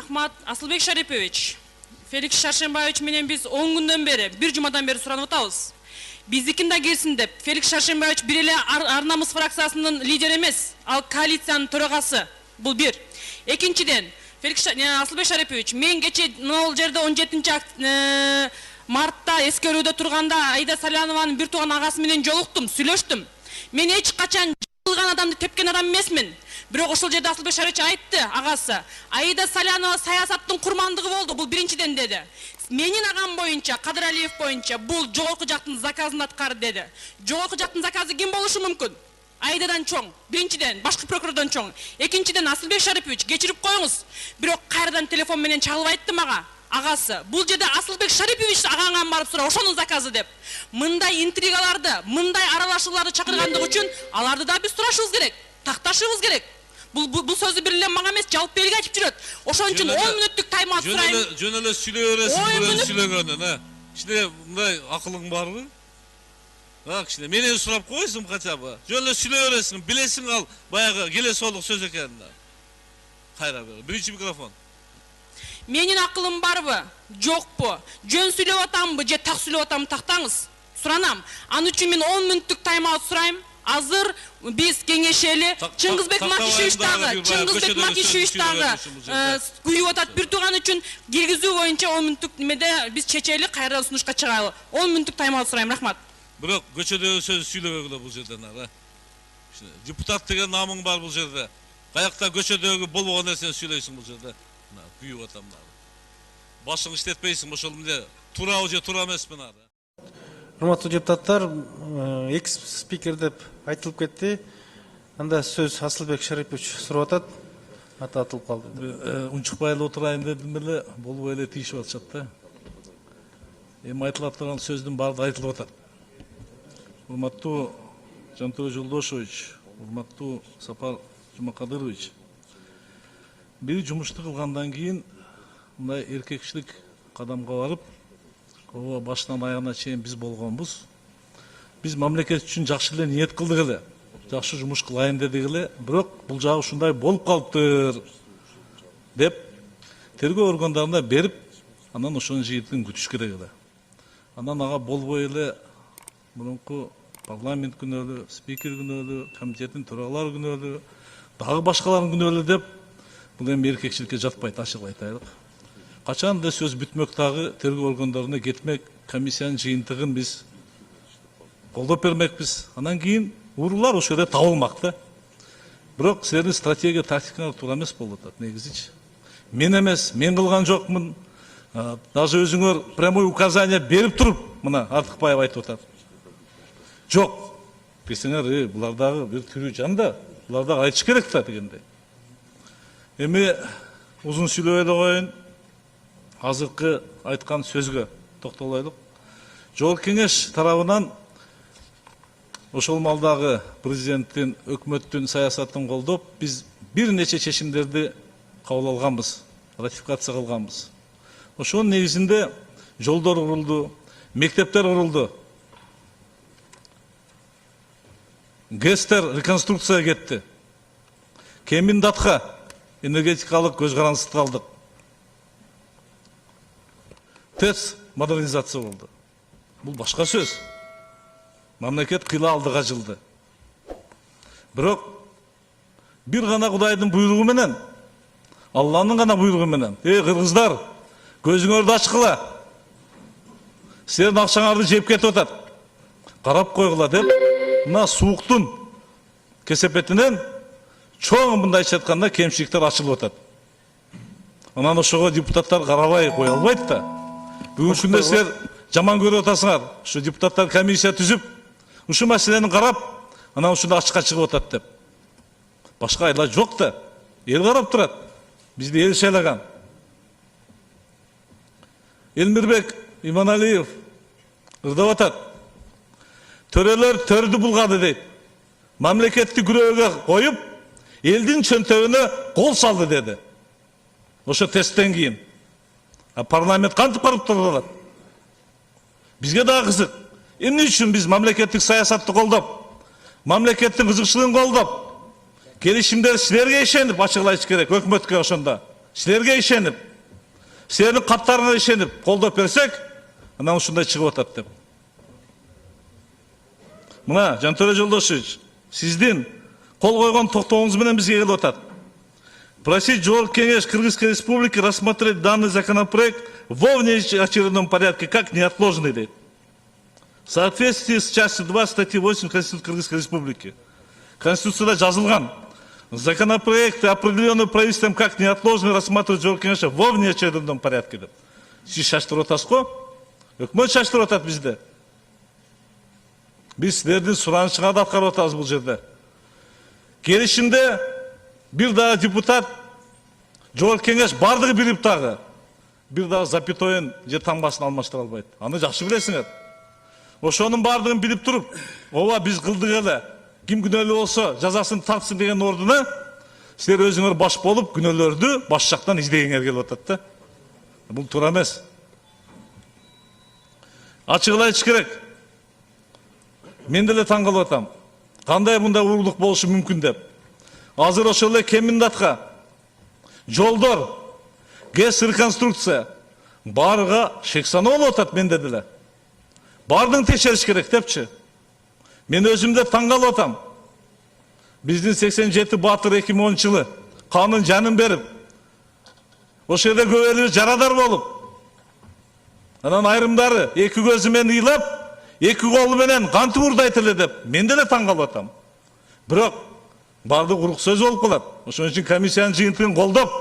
Рахмат, Асылбек Шарипович. Феликс Шаршембаевич менен биз 10 күндөн бери, бир жумадан бери суранып атабыз. Биздикин да келсин деп, Феликс Шаршембаевич бир эле Ар-Намыс фракциясынын лидери эмес, ал коалициянын төрагасы. Бул бир. Экинчиден, Асылбек Шарипович, мен кече могул жерде 17 мартта эскерүүдө турганда Аида Салянованын бир тууган агасы менен жолуктум, сүйлөштүм. Мен эч качан жылган адамды тепкен адам эмесмин. Бирок ошол жерде Асылбек Шарипович айтты, агасы. Аида Салянова саясаттын курмандыгы болду, бул биринчиден деди. Менин агам боюнча, Кадыр Алиев боюнча, бул жогорку жактын заказын аткарды деди. Жогорку жактын заказы ким болушу мүмкүн? Айдадан чоң, биринчиден, башкы прокурордон чоң. Экинчиден, Асылбек Шарипович, кечирип коюңуз. Бирок кайрадан телефон менен чалып айтты мага. Агасы, бул жерде Асылбек Шарипович агаңан барып сура, ошонун заказы деп. Мындай интригаларды, мындай аралашууларды чакыргандыгы үчүн аларды да биз сурашыбыз керек, такташыбыз керек. Бул сөздү бир эле мага эмес, жалп белге айтып жүрөт. Ошон үчүн 10 мүнөттүк тайм-аут сурайм. Жөн эле сүйлөй бересиз, сүйлөгөнүн, Кичине мындай акылың барбы? Кичине менен сурап койсуң кача бы. Жөн эле сүйлөй бересиң, билесиң ал баягы келесоолук сөз экенин. Кайра бер. Биринчи микрофон. Менин акылым барбы? Жокпу? Жөн сүйлөп атамбы же так сүйлөп атамбы тактаңыз. Суранам. Аны үчүн мен 10 мүнөттүк тайм-аут сурайм. Азыр биз кеңешели Чыңгызбек Макишевич дагы күйүп атат бир тууган үчүн киргизүү боюнча 10 мүнөттүк немеде биз чечели кайрадан сунушка чыгайлы. 10 мүнөттүк тайм-аут сурайм. Рахмат. Бирок көчөдөгү сөз сүйлөбөгүлө бул жерден депутат деген намың бар бул жерде. Каякта көчөдөгү болбогон нерсени сүйлөйсүң бул жерде. Күйүп атам. Башыңды иштетпейсиң, ошол эле туурабы же туура эмеспи? Урматтуу депутаттар, экс спикер деп айтылып кетти. Анда сөз Асылбек Шарипович сурап атат. Аты атылып калды. Унчукпай эле отурайын дедим эле, болбой эле тийишип атышат да. Эми айтылып турган сөздүн баардыгы айтылып атат. Урматтуу Жантөре Жолдошевич, урматтуу Сапар Жумакадырович, бир жумушту кылгандан кийин мындай эркекчилик кадамга барып, ооба башынан аягына чейин биз болгонбуз. Биз мамлекет үчүн жакшы эле ниет кылдык эле, жакшы жумуш кылайын дедик эле, бирок бул жагы ушундай болуп калыптыр деп тергөө органдарына берип, анан ошонун жыйынтыгын күтүш керек эле. Анан ага болбой эле мурунку парламент күнөөлүү, спикер күнөөлүү, комитеттин төрагалары күнөөлүү, дагы башкалардын күнөөлүү деп бул эми эркекчиликке жатпайт, ачык айтайлык. Качан да сөз бүтмөк дагы тергөө органдарына кетмек, комиссиянын жыйынтыгын биз колдоп бермекпиз. Анан кийин уурулар ошол жерде табылмак да. Бирок силердин стратегия, тактикаңар туура эмес болуп атат негизичи. Мен эмес, мен кылган жокмун. Даже өзүңөр прямой указание берип туруп, мына Артыкбаев айтып атат. Жок. Десеңер, булар дагы бир тирүү жан да, булар дагы айтыш керек да дегендей. Эми узун сүйлөбөй эле коеюн. Азыркы айткан сөзгө токтолойлук. Жогорку кеңеш тарабынан ошол малдагы президенттин, өкмөттүн саясатын колдоп, биз бир нече чечимдерди кабыл алганбыз, ратификация кылганбыз. Ошонун негизинде жолдор курулду, мектептер курулду. ГЭСтер реконструкцияга кетти. Кемин-Датка энергетикалык көз карандысыз калдык. ТЭЦ модернизация болду. Бул башка сөз. Мамлекет кыйла алдыга жылды. Бирок бир гана Кудайдын буйругу менен, Алланын гана буйругу менен, кыргыздар, көзүңөрдү ачкыла. Силердин акчаңарды жеп кетип атат. Карап койгула деп, мына сууктун кесепетинен чоң мындайча айтканда кемчиликтер ачылып атат. Анан ошого депутаттар карабай кое албайт да. Бүгүнкү күндө силер жаман көрүп атасыңар. Ушу депутаттар комиссия түзүп, ушу маселени карап, анан ушунда ачыкка чыгып атат деп. Башка айла жок да. Эл карап турат. Бизди эл шайлаган. Элмирбек Иманалиев ырдап атат. Төрөлөр төрдү булгады дейт. Мамлекетти күрөөгө коюп, элдин чөнтөгүнө кол салды деди. Ошо тесттен кийин. Парламент кантип барып турат? Бизге дагы кызык. Эмне үчүн биз мамлекеттик саясатты колдоп, мамлекеттин кызыкчылыгын колдоп, келишимдер силерге ишенип ачыгылайыш керек, өкмөткө ошондо. силерге ишенип, силердин каттарыңа ишенип колдоп берсек, анан ушундай чыгып атат деп. Мына Жантөре Жолдошевич, сиздин кол койгон токтооңуз менен бизге келип атат. Просить Жогорку Кеңеш Кыргызской Республики рассмотреть данный законопроект в внеочередном порядке как неотложный, дейт. В соответствии с частью 2 статьи 8 Конституции Кыргызской Республики. Конституцияда жазылган. Законопроекты, определенные правительством как неотложный, рассматривать Жогорку Кеңеш во внеочередном порядке, деп. Сиз шаштырып атасыз го? Өкмөт шаштырып атат бизде. Биз силердин суранышыңарды да аткарып атабыз бул жерде. Келишимде бир дагы депутат Жогорку Кеңеш бардыгы билип дагы бир дагы запятоен же таңбасын алмаштыра албайт. Аны жакшы билесиңер. Ошонун бардыгын билип туруп, ооба биз кылдык эле. Ким күнөөлүү болсо жазасын тартсын деген ордуна силер өзүңөр баш болуп күнөөлөрдү баш жактан издегиңер келип атат да. Бул туура эмес. Ачык айтыш керек. Мен деле таң калып атам. Кандай мындай урурлук болушу мүмкүн деп. Азыр ошол эле Кеминдатка жолдор, ГЭС реконструкция барыга шексана болуп атат менде деле. Бардын текшериш керек депчи. Мен өзүмдө таң калып атам. Биздин 87 Батыр 2010-жылы канын жанын берип, ошол жерде көп эле жарадар болуп, анан айрымдары эки көзү менен ыйлап, эки колу менен кантип урдайт эле деп мен деле таң калып атам. Бирок бардык урук сөз болуп калат. Ошон үчүн комиссиянын жыйынтыгын колдоп,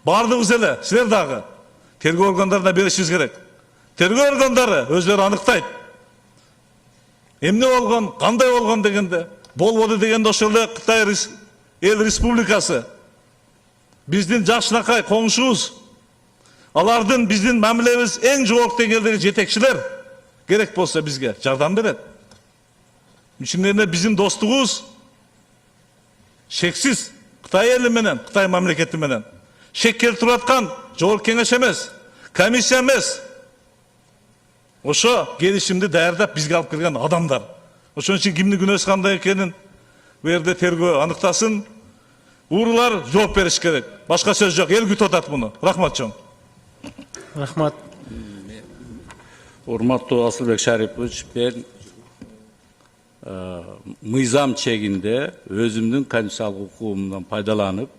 бардыгыбыз эле, силер дагы тергөө органдарына беришибиз керек. Тергөө органдары өзлөрү аныктайт. Эмне болгон, кандай болгон дегенде, болбоду дегенде ошол эле Кытай эл республикасы биздин жакшынакай коңшубуз, алардын биздин мамилебиз эң жогорку деңгээлдеги жетекчилер керек болсо бизге жардам берет. Ичинде биздин достугубуз шексиз Кытай эли менен, Кытай мамлекети менен. Шек келтирип аткан Жогорку Кеңеш эмес, комиссия эмес. Ошо келишимди даярдап бизге алып келген адамдар. Ошон үчүн кимдин күнөөсү кандай экенин бу жерде тергөө аныктасын. Уурулар жооп бериш керек. Башка сөз жок. Эл күтүп атат муну. Рахмат чоң. Рахмат. Урматтуу Асылбек Шарипович, мен мыйзам чегинде өзүмдүн конституциялык укугумдан пайдаланып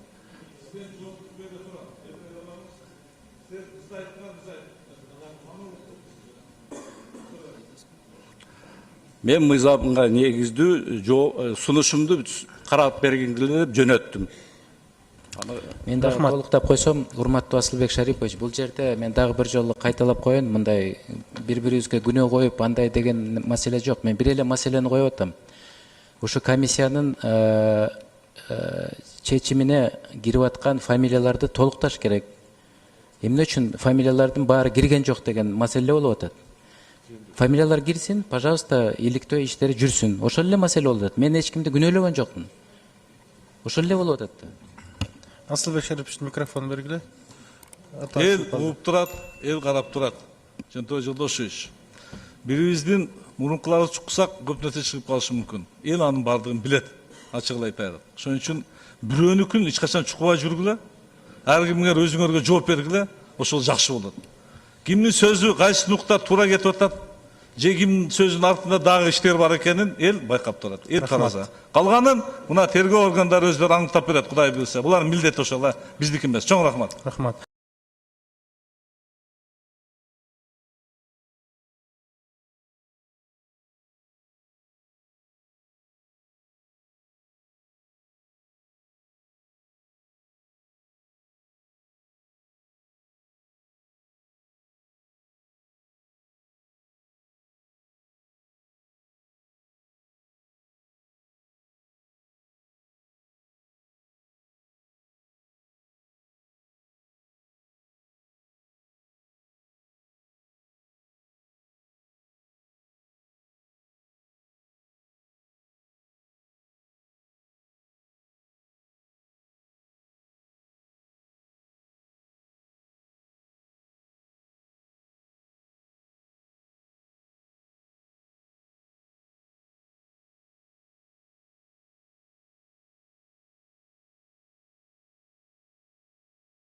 мен мыйзамга негиздүү сунушумду карап бергенде деп жөнөттүм. Мен дагы толуктап койсом, урматтуу Асылбек Шарипович, бул жерде мен дагы бир жолу кайталап коеюн, мындай бири-бирибизге күнөө коюп, андай деген маселе жок. Мен бир эле маселени коюп атам. Ошо комиссиянын чечимине кирип аткан фамилияларды толукташ керек. Эмне үчүн фамилиялардын баары кирген жок деген маселе болуп атат. Фамилиялар кирсин, пожалуйста, иликтөө иштери жүрсүн. Ошол эле маселе болуп атат. Мен эч кимди күнөөлөгөн жокмун. Ошол эле болуп атат. Асылбек Шариповичтин микрофон бергиле. Эл угуп турат, эл карап турат. Жантөре Жолдошевич, бирибиздин мурункуларды чуксак көп нерсе чыгып калышы мүмкүн. Эл анын бардыгын билет, ачыгын айтайлы. Ошон үчүн бирөөнүкүн эч качан чукубай жүргүлө. Ар кимге өзүңөргө жооп бергиле, ошол жакшы болот. Кимдин сөзү кайсы нукта туура кетип атат, же кимдин сөзүнүн артында дагы иштер бар экенин эл байкап турат. Эл тараза. Калганын мына тергөө органдары өздөрү аңдап берет, Кудай билсе. Булардын милдети ошол, биздики эмес. Чоң рахмат. Рахмат.